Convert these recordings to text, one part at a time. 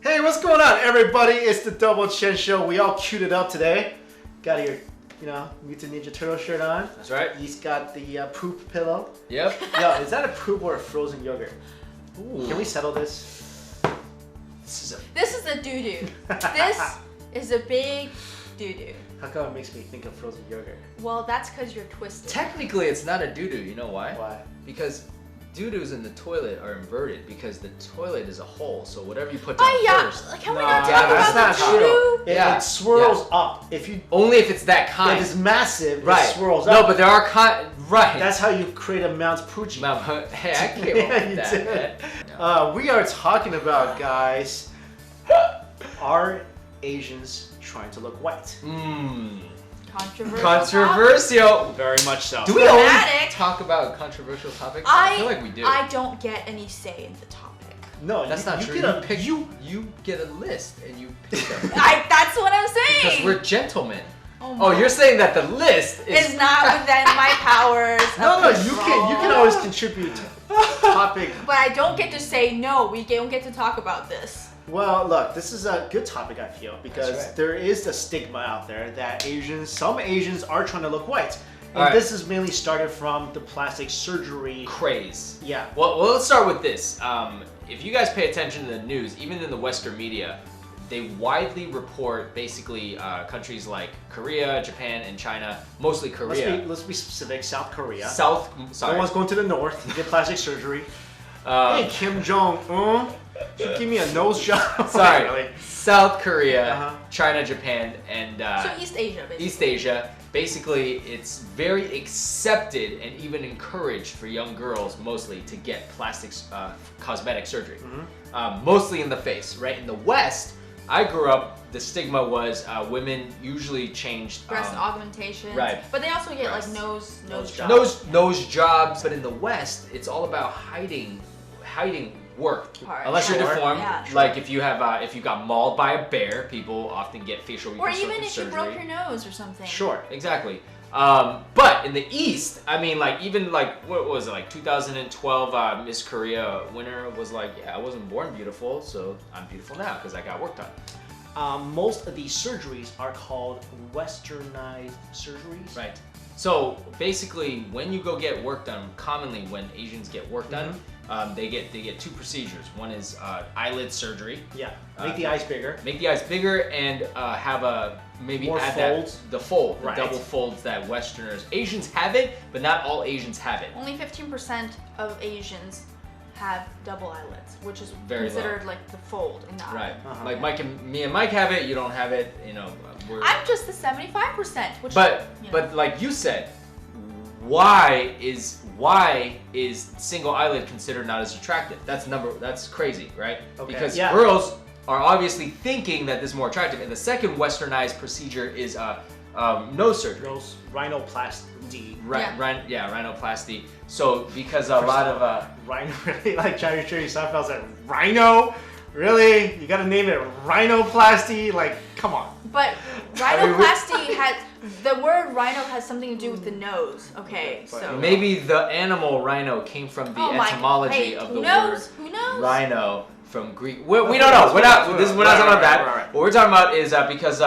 Hey, what's going on, everybody? It's the Double Chin Show. We all queued it up today. Got your, Mutant Ninja Turtle shirt on. That's right. He's got the poop pillow. Yep. Yo, is that a poop or a frozen yogurt? Ooh. Can we settle this? This is a doo-doo. This is a big doo-doo. How come it makes me think of frozen yogurt? Well, that's because you're twisted. Technically, it's not a doo-doo. You know why? Why? Because doo-doos in the toilet are inverted because the toilet is a hole. So whatever you put down first. Can we not talk that's about not the true. doo-doo? It swirls up. If you Only if it's that kind. If it's massive, right. it swirls No, up. but there are right. That's how you create a Mount Fuji. Hey, I came up with that. Yeah. We are talking about, guys, are Asians trying to look white? Controversial. Very much so. Do we always talk about controversial topics? I feel like we do. I don't get any say in the topic. No, that's not true. You get a list and you pick them. That's what I'm saying. Because we're gentlemen. Oh, you're saying that the list is not within my powers. No, you can always contribute to topic. But I don't get to say no. We don't get to talk about this. Well, look, this is a good topic, I feel, because there is the stigma out there that some Asians are trying to look white. And this is mainly started from the plastic surgery craze. Yeah. Well, let's start with this. If you guys pay attention to the news, even in the Western media, they widely report basically countries like Korea, Japan, and China, mostly Korea. Let's be specific, South Korea. Sorry. No one's going to the north to get plastic surgery. Hey, Kim Jong-un. You give me a nose job. Sorry. Really? South Korea, China, Japan, and so East Asia, basically. East Asia. Basically, it's very accepted and even encouraged for young girls, mostly, to get plastic cosmetic surgery. Mostly in the face, right? In the West, I grew up, the stigma was women usually changed breast augmentation. Right. But they also get like nose jobs. Nose jobs. But in the West, it's all about hiding work. Unless you're deformed, like if you got mauled by a bear, people often get facial reconstructive surgery. Or even if you broke your nose or something. Sure. Exactly. But in the East, I mean, like even like what was it, like 2012 Miss Korea winner was like, yeah, I wasn't born beautiful, so I'm beautiful now because I got work done. Most of these surgeries are called westernized surgeries. Right. So basically, when you go get work done, commonly when Asians get work done, they get two procedures. One is eyelid surgery. Yeah. Make the eyes bigger. Make the eyes bigger and have maybe more add folds. The double folds that Westerners, Asians have it, but not all Asians have it. Only 15% of Asians have double eyelids, which is very considered low. like the fold in the eye. Right. Like me and Mike have it. You don't have it. You know. I'm just the 75%. Which, but like you said, why is single eyelid considered not as attractive? That's crazy, right? Okay. Because girls are obviously thinking that this is more attractive. And the second westernized procedure is nose surgery. Nose rhinoplasty. Rhinoplasty. So because a lot of rhino, really, like Jerry Seinfeld said, rhino. Really? You gotta name it rhinoplasty? Like, come on. But rhinoplasty the word rhino has something to do with the nose. Okay, so maybe the animal rhino came from the etymology of the word who knows? Rhino from Greek. We don't know. We're not talking about that. Right. What we're talking about is because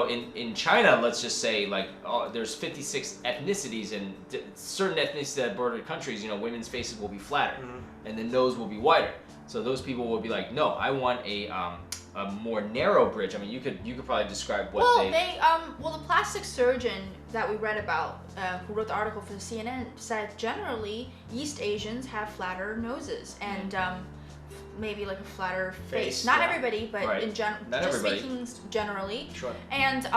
in China, let's just say like there's 56 ethnicities, and certain ethnicities that border countries, women's faces will be flatter and the nose will be wider. So those people will be like, no, I want a more narrow bridge. I mean, you could probably describe what the plastic surgeon that we read about, who wrote the article for the CNN, said generally East Asians have flatter noses and maybe like a flatter face. Not everybody, but speaking generally. Sure. And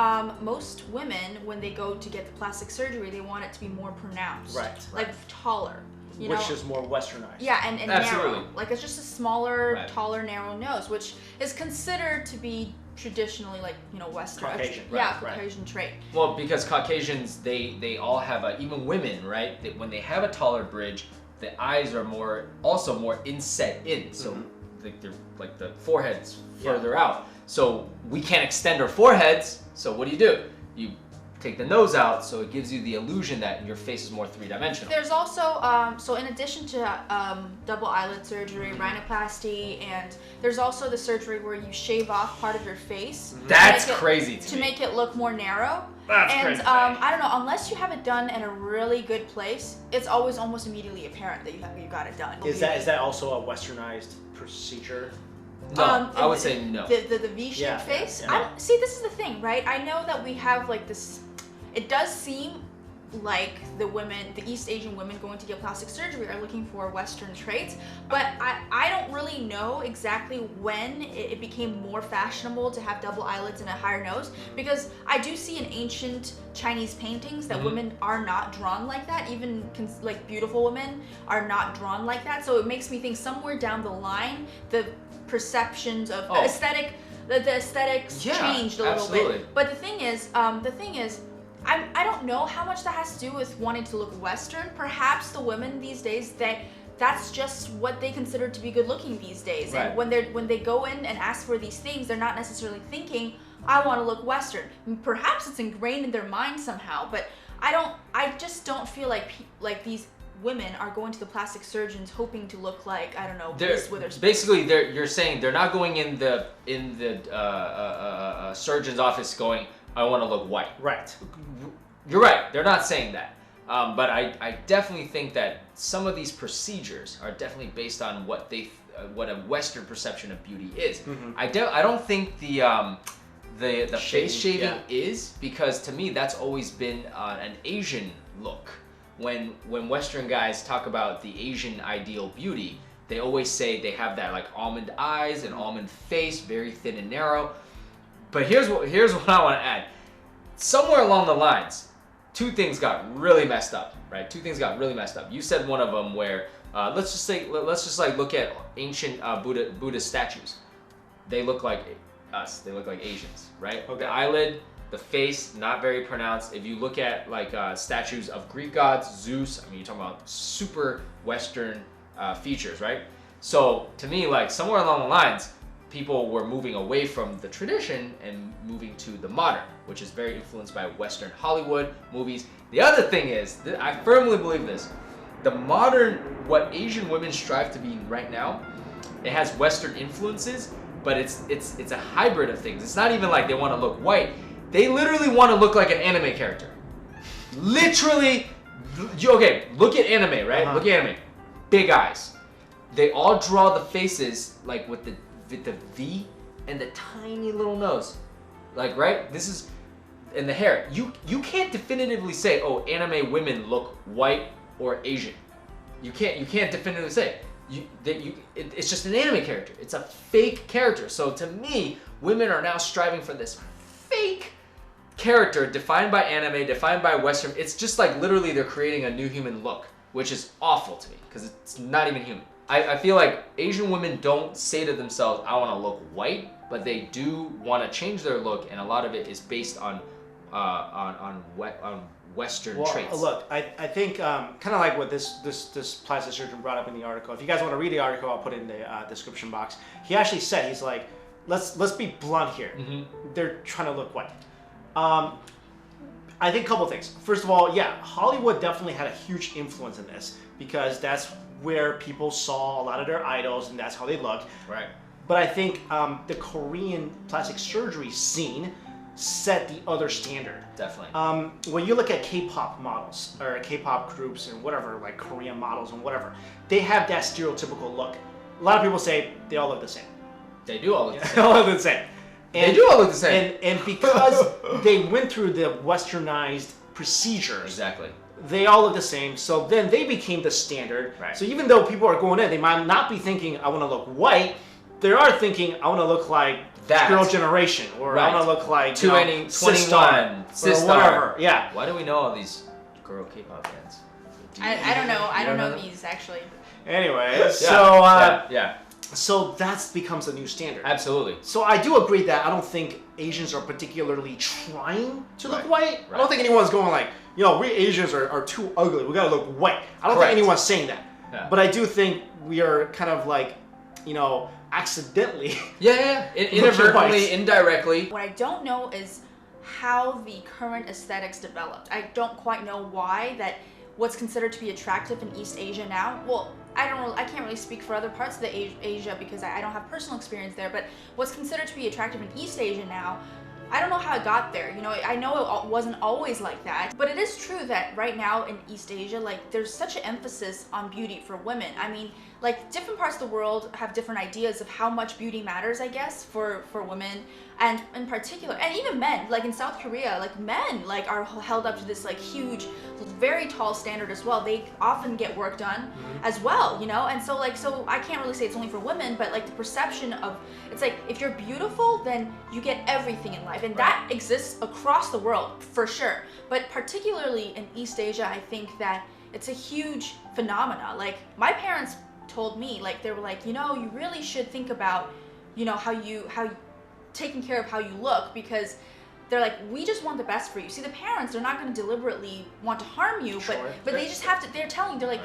most women, when they go to get the plastic surgery, they want it to be more pronounced, like taller. Which is more westernized. Yeah, and narrow. Like it's just a smaller, taller, narrow nose, which is considered to be traditionally like Western. Caucasian. Caucasian trait. Well, because Caucasians, they all have even women, right? When they have a taller bridge, the eyes are also more inset in. So they're like the forehead's further out. So we can't extend our foreheads. So what do? You take the nose out, so it gives you the illusion that your face is more three-dimensional. There's also, so in addition to double eyelid surgery, rhinoplasty, and there's also the surgery where you shave off part of your face. That's crazy to me. Make it look more narrow. That's and crazy. I don't know, unless you have it done in a really good place, it's always almost immediately apparent that you got it done. Is that also a westernized procedure? No, I would say no. The V-shaped face? Yeah. See, this is the thing, right? I know that we have like this, it does seem like the East Asian women going to get plastic surgery are looking for Western traits, but I don't really know exactly when it became more fashionable to have double eyelids and a higher nose, because I do see in ancient Chinese paintings that women are not drawn like that, even like beautiful women are not drawn like that, so it makes me think somewhere down the line, the perceptions of aesthetic, the aesthetics changed a little bit. But the thing is, I don't know how much that has to do with wanting to look Western. Perhaps the women these days, that's just what they consider to be good looking these days. Right. And when they go in and ask for these things, they're not necessarily thinking, I want to look Western. Perhaps it's ingrained in their mind somehow, but I just don't feel like these women are going to the plastic surgeons hoping to look like, I don't know, Reese Witherspoon. Basically, you're saying they're not going in the surgeon's office going, I want to look white. Right. You're right. They're not saying that. But I definitely think that some of these procedures are definitely based on what a Western perception of beauty is. Mm-hmm. I don't think the face shaving is, because to me that's always been an Asian look. When Western guys talk about the Asian ideal beauty, they always say they have that like almond eyes and almond face, very thin and narrow. But here's what I want to add. Somewhere along the lines, two things got really messed up, right? Two things got really messed up. You said one of them where let's just look at ancient Buddha statues. They look like us. They look like Asians, right? Okay. The eyelid, the face, not very pronounced. If you look at like statues of Greek gods, Zeus, I mean, you're talking about super Western features, right? So to me, like somewhere along the lines, people were moving away from the tradition and moving to the modern, which is very influenced by Western Hollywood movies. The other thing is, I firmly believe this, the modern, what Asian women strive to be right now, it has Western influences, but it's a hybrid of things. It's not even like they want to look white. They literally want to look like an anime character. Literally, okay, look at anime, right? Look at anime. Big eyes. They all draw the faces like with the V and the tiny little nose, like, right? This is, and the hair. You can't definitively say, oh, anime women look white or Asian. You can't definitively say. It's just an anime character. It's a fake character. So to me, women are now striving for this fake character defined by anime, defined by Western. It's just like literally they're creating a new human look, which is awful to me because it's not even human. I feel like Asian women don't say to themselves, I want to look white, but they do want to change their look, and a lot of it is based on Western traits. Look, I think kind of like what this plastic surgeon brought up in the article. If you guys want to read the article, I'll put it in the description box. He actually said, he's like, let's be blunt here. Mm-hmm. They're trying to look white. I think a couple things. First of all, yeah, Hollywood definitely had a huge influence in this because that's where people saw a lot of their idols and that's how they looked. Right. But I think the Korean plastic surgery scene set the other standard. Definitely. When you look at K-pop models or K-pop groups and whatever, like Korean models and whatever, they have that stereotypical look. A lot of people say they all look the same. They do all look the same. They all look the same. And, they do all look the same. And because they went through the westernized procedures, exactly, they all look the same. So then they became the standard. Right. So even though people are going in, they might not be thinking, I want to look white. They are thinking, I want to look like that Girl Generation, or I want to look like 21, or whatever. Yeah. Why do we know all these girl K-pop fans? I don't know. I don't know these actually. Anyway, so that becomes a new standard. Absolutely. So I do agree that I don't think Asians are particularly trying to look white. I don't think anyone's going like, we Asians are too ugly. We gotta look white. I don't think anyone's saying that. Yeah. But I do think we are kind of like, accidentally. Inadvertently, indirectly. What I don't know is how the current aesthetics developed. I don't quite know why that what's considered to be attractive in East Asia now. Well, I can't really speak for other parts of the Asia because I don't have personal experience there, but what's considered to be attractive in East Asia now, I don't know how it got there. You know, I know it wasn't always like that, but it is true that right now in East Asia, like there's such an emphasis on beauty for women. I mean, like different parts of the world have different ideas of how much beauty matters, I guess, for women, and in particular, and even men. Like in South Korea, like men like are held up to this like huge, very tall standard as well. They often get work done as well, you know. And so I can't really say it's only for women, but like the perception of it's like if you're beautiful, then you get everything in life, and that exists across the world for sure. But particularly in East Asia, I think that it's a huge phenomena. Like my parents told me, like they were like, you know, you really should think about, you know, how taking care of how you look, because they're like, we just want the best for you. See, the parents, they're not going to deliberately want to harm you, but they just have to, they're telling you, they're like,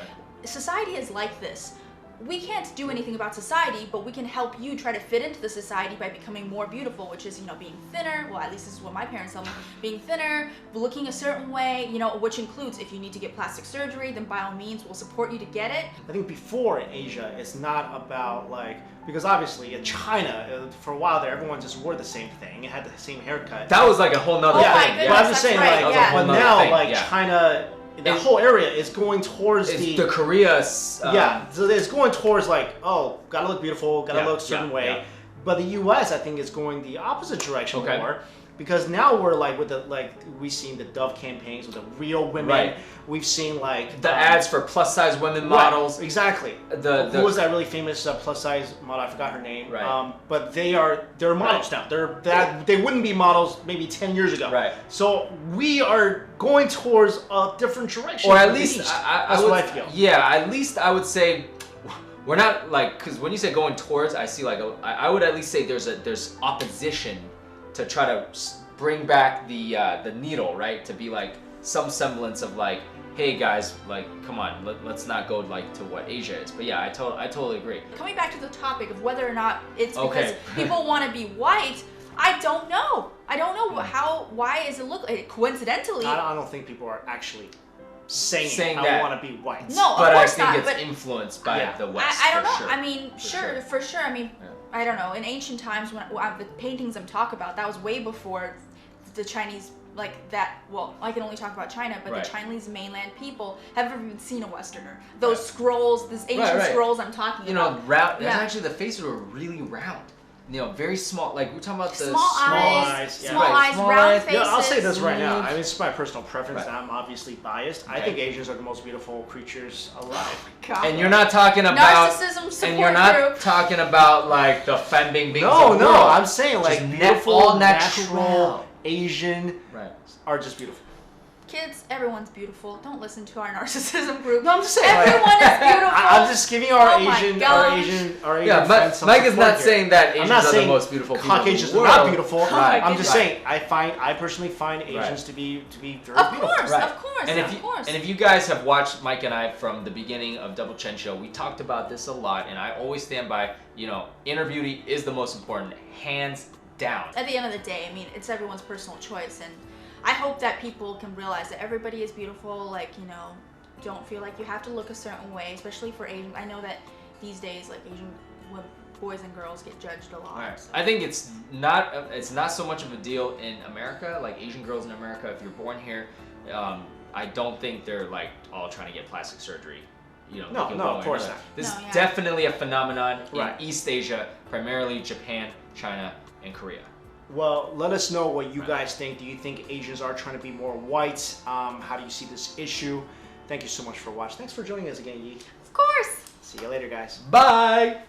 society is like this. We can't do anything about society, but we can help you try to fit into the society by becoming more beautiful, which is, you know, being thinner. Well, at least this is what my parents tell me. Being thinner, looking a certain way, you know, which includes if you need to get plastic surgery, then by all means, we'll support you to get it. I think before in Asia, it's not about like, because obviously in China, for a while there, everyone just wore the same thing. It had the same haircut. That was like a whole nother thing. My goodness, but I'm just saying, right, like, but now, China, that whole area is going towards the Korea. So it's going towards like, oh, gotta look beautiful, gotta look a certain way. Yeah. But the U.S. I think is going the opposite direction more, because now we're like with the we've seen the Dove campaigns with the real women. Right. We've seen like the ads for plus size women models. Exactly. Who was that really famous plus size model? I forgot her name. Right. But they're models now. They wouldn't be models maybe 10 years ago. Right. So we are going towards a different direction. Or at least that's what I feel. Yeah. At least I would say we're not like, because when you say going towards, I see like I would at least say there's opposition to try to bring back the needle, right? To be like some semblance of like, hey guys, like come on, let's not go like to what Asia is. But yeah, I totally agree. Coming back to the topic of whether or not it's because people want to be white, I don't know. I don't know why is it look like coincidentally. I don't think people are actually saying that I want to be white. No, but of course I think not, it's influenced by the West. I don't know. Sure. I mean, for sure. I mean, I don't know. In ancient times, when the paintings I'm talking about, that was way before the Chinese, like that. Well, I can only talk about China, but the Chinese mainland people have never even seen a Westerner. Those scrolls, these ancient scrolls I'm talking about. You know, actually the faces were really round. You know, very small. Like we're talking about the small eyes, round faces. Yeah, I'll say this right now. I mean, it's my personal preference. I'm obviously biased. I think Asians are the most beautiful creatures alive. God. And you're not talking about narcissism support and you're not talking about like the offending beings. No, I'm saying like beautiful, all natural Asian are just beautiful. Kids, everyone's beautiful. Don't listen to our narcissism group. No, I'm just saying. Everyone is beautiful. I'm just giving our Asian friends some Mike is not here. saying that Asians are the most beautiful people. Caucasians are not beautiful. I'm just saying I personally find Asians to be very beautiful. Of course. And if you guys have watched Mike and I from the beginning of Double Chen Show, we talked about this a lot, and I always stand by, you know, inner beauty is the most important, hands down. At the end of the day, I mean, it's everyone's personal choice, and I hope that people can realize that everybody is beautiful. Like, you know, don't feel like you have to look a certain way, especially for Asians. I know that these days, like Asian boys and girls get judged a lot. Right. So. I think it's not so much of a deal in America. Like Asian girls in America, if you're born here, I don't think they're like all trying to get plastic surgery. You know, no, of course not. This is definitely a phenomenon in East Asia, primarily Japan, China, and Korea. Well, let us know what you guys think. Do you think Asians are trying to be more white? How do you see this issue? Thank you so much for watching. Thanks for joining us again, Yi. Of course. See you later, guys. Bye.